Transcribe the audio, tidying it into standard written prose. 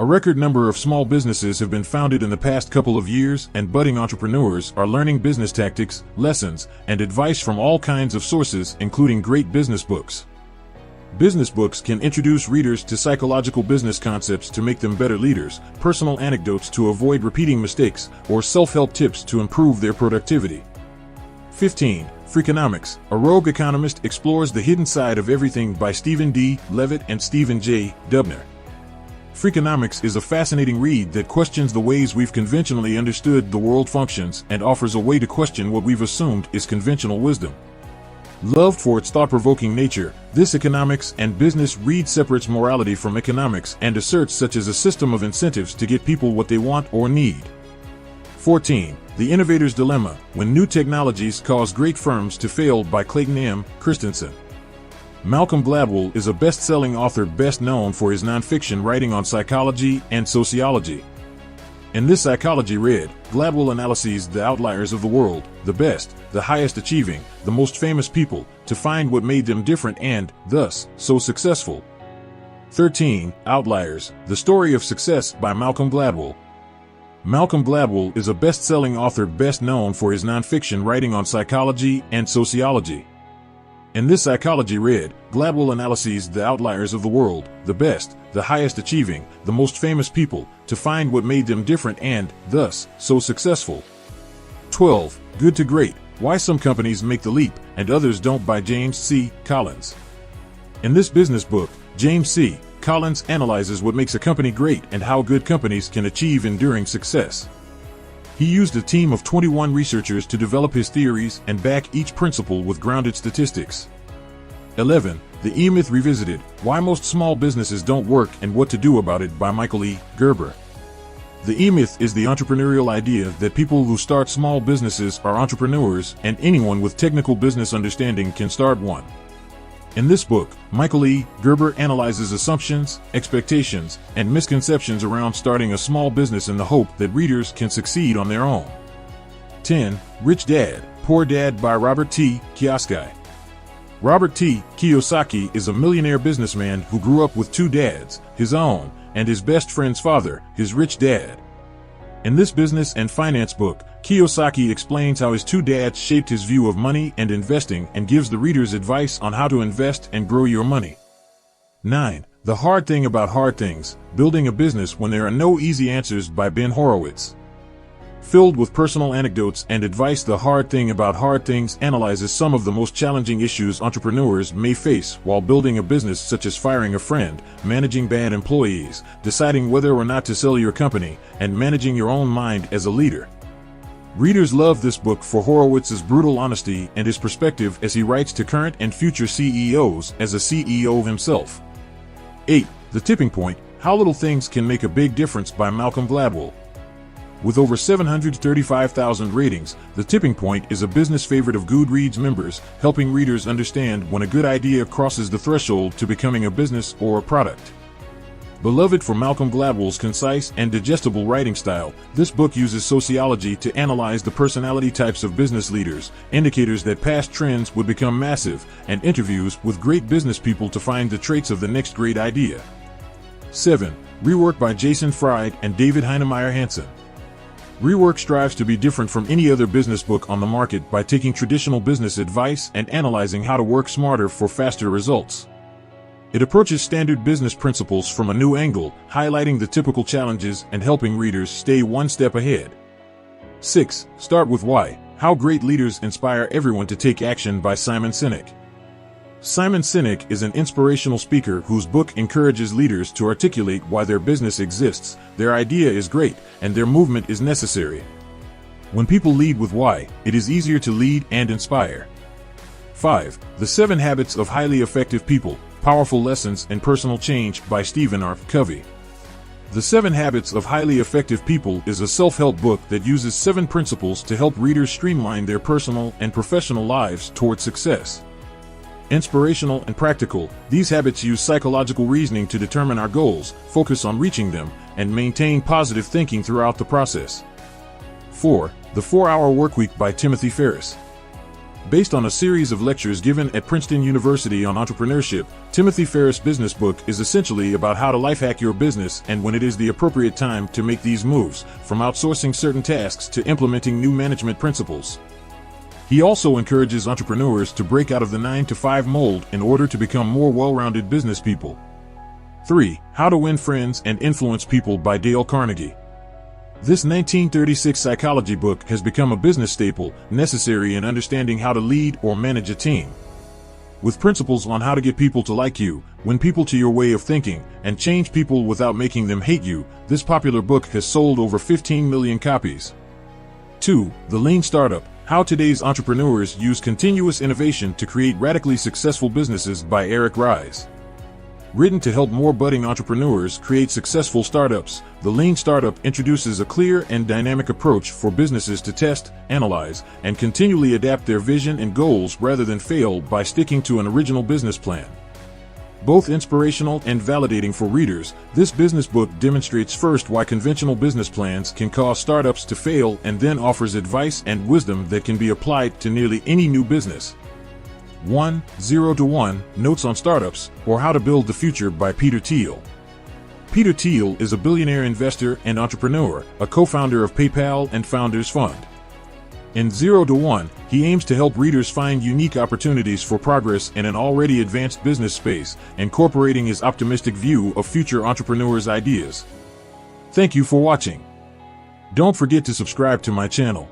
A record number of small businesses have been founded in the past couple of years, and budding entrepreneurs are learning business tactics, lessons, and advice from all kinds of sources, including great business books. Business books can introduce readers to psychological business concepts to make them better leaders, personal anecdotes to avoid repeating mistakes, or self-help tips to improve their productivity. 15. Freakonomics. A Rogue Economist explores the hidden side of everything by Stephen D. Levitt and Stephen J. Dubner. Freakonomics is a fascinating read that questions the ways we've conventionally understood the world functions and offers a way to question what we've assumed is conventional wisdom. Loved for its thought-provoking nature, this economics and business read separates morality from economics and asserts such as a system of incentives to get people what they want or need. 14. The Innovator's Dilemma: When New Technologies Cause Great Firms to Fail by Clayton M. Christensen. Malcolm Gladwell is a best-selling author best known for his nonfiction writing on psychology and sociology. In this psychology read, Gladwell analyzes the outliers of the world, the best, the highest achieving, the most famous people, to find what made them different and, thus, so successful. 13. Outliers: The Story of Success by Malcolm Gladwell. Malcolm Gladwell is a best-selling author best known for his nonfiction writing on psychology and sociology. In this psychology read, Gladwell analyzes the outliers of the world, the best, the highest achieving, the most famous people, to find what made them different and, thus, so successful. 12. Good to Great: Why Some Companies Make the Leap and Others Don't by James C. Collins. In this business book, James C. Collins analyzes what makes a company great and how good companies can achieve enduring success. He used a team of 21 researchers to develop his theories and back each principle with grounded statistics. 11. The E-Myth Revisited: Why Most Small Businesses Don't Work and What to Do About It by Michael E. Gerber. The E-Myth is the entrepreneurial idea that people who start small businesses are entrepreneurs, and anyone with technical business understanding can start one. In this book, Michael E. Gerber analyzes assumptions, expectations, and misconceptions around starting a small business in the hope that readers can succeed on their own. 10. Rich Dad, Poor Dad by Robert T. Kiyosaki. Robert T. Kiyosaki is a millionaire businessman who grew up with two dads, his own, and his best friend's father, his rich dad. In this business and finance book, Kiyosaki explains how his two dads shaped his view of money and investing and gives the readers advice on how to invest and grow your money. 9. The Hard Thing About Hard Things: Building a Business When There Are No Easy Answers by Ben Horowitz. Filled with personal anecdotes and advice, The Hard Thing About Hard Things analyzes some of the most challenging issues entrepreneurs may face while building a business, such as firing a friend, managing bad employees, deciding whether or not to sell your company, and managing your own mind as a leader. Readers love this book for Horowitz's brutal honesty and his perspective as he writes to current and future CEOs as a CEO himself. 8. The Tipping Point: How Little Things Can Make a Big Difference by Malcolm Gladwell. With over 735,000 ratings, The Tipping Point is a business favorite of Goodreads members, helping readers understand when a good idea crosses the threshold to becoming a business or a product. Beloved for Malcolm Gladwell's concise and digestible writing style, this book uses sociology to analyze the personality types of business leaders, indicators that past trends would become massive, and interviews with great business people to find the traits of the next great idea. 7. Rework by Jason Fried and David Heinemeier Hansson. Rework strives to be different from any other business book on the market by taking traditional business advice and analyzing how to work smarter for faster results. It approaches standard business principles from a new angle, highlighting the typical challenges and helping readers stay one step ahead. 6. Start with Why: How Great Leaders Inspire Everyone to Take Action by Simon Sinek. Simon Sinek is an inspirational speaker whose book encourages leaders to articulate why their business exists, their idea is great, and their movement is necessary. When people lead with why, it is easier to lead and inspire. 5. The 7 Habits of Highly Effective People: Powerful Lessons in Personal Change by Stephen R. Covey. The 7 Habits of Highly Effective People is a self-help book that uses 7 principles to help readers streamline their personal and professional lives toward success. Inspirational and practical, these habits use psychological reasoning to determine our goals, focus on reaching them, and maintain positive thinking throughout the process. 4. The 4-Hour Workweek by Timothy Ferriss. Based on a series of lectures given at Princeton University on entrepreneurship, Timothy Ferriss' business book is essentially about how to life hack your business and when it is the appropriate time to make these moves, from outsourcing certain tasks to implementing new management principles. He also encourages entrepreneurs to break out of the 9-to-5 mold in order to become more well-rounded business people. 3. How to Win Friends and Influence People by Dale Carnegie. This 1936 psychology book has become a business staple, necessary in understanding how to lead or manage a team. With principles on how to get people to like you, win people to your way of thinking, and change people without making them hate you, this popular book has sold over 15 million copies. 2. The Lean Startup: How Today's Entrepreneurs Use Continuous Innovation to Create Radically Successful Businesses by Eric Ries. Written to help more budding entrepreneurs create successful startups, The Lean Startup introduces a clear and dynamic approach for businesses to test, analyze, and continually adapt their vision and goals rather than fail by sticking to an original business plan. Both inspirational and validating for readers, this business book demonstrates first why conventional business plans can cause startups to fail and then offers advice and wisdom that can be applied to nearly any new business. 1. 0 to 1 Notes on Startups, or How to Build the Future by Peter Thiel. Peter Thiel is a billionaire investor and entrepreneur, a co-founder of PayPal and Founders Fund. In 0 to 1, he aims to help readers find unique opportunities for progress in an already advanced business space, incorporating his optimistic view of future entrepreneurs' ideas. Thank you for watching. Don't forget to subscribe to my channel.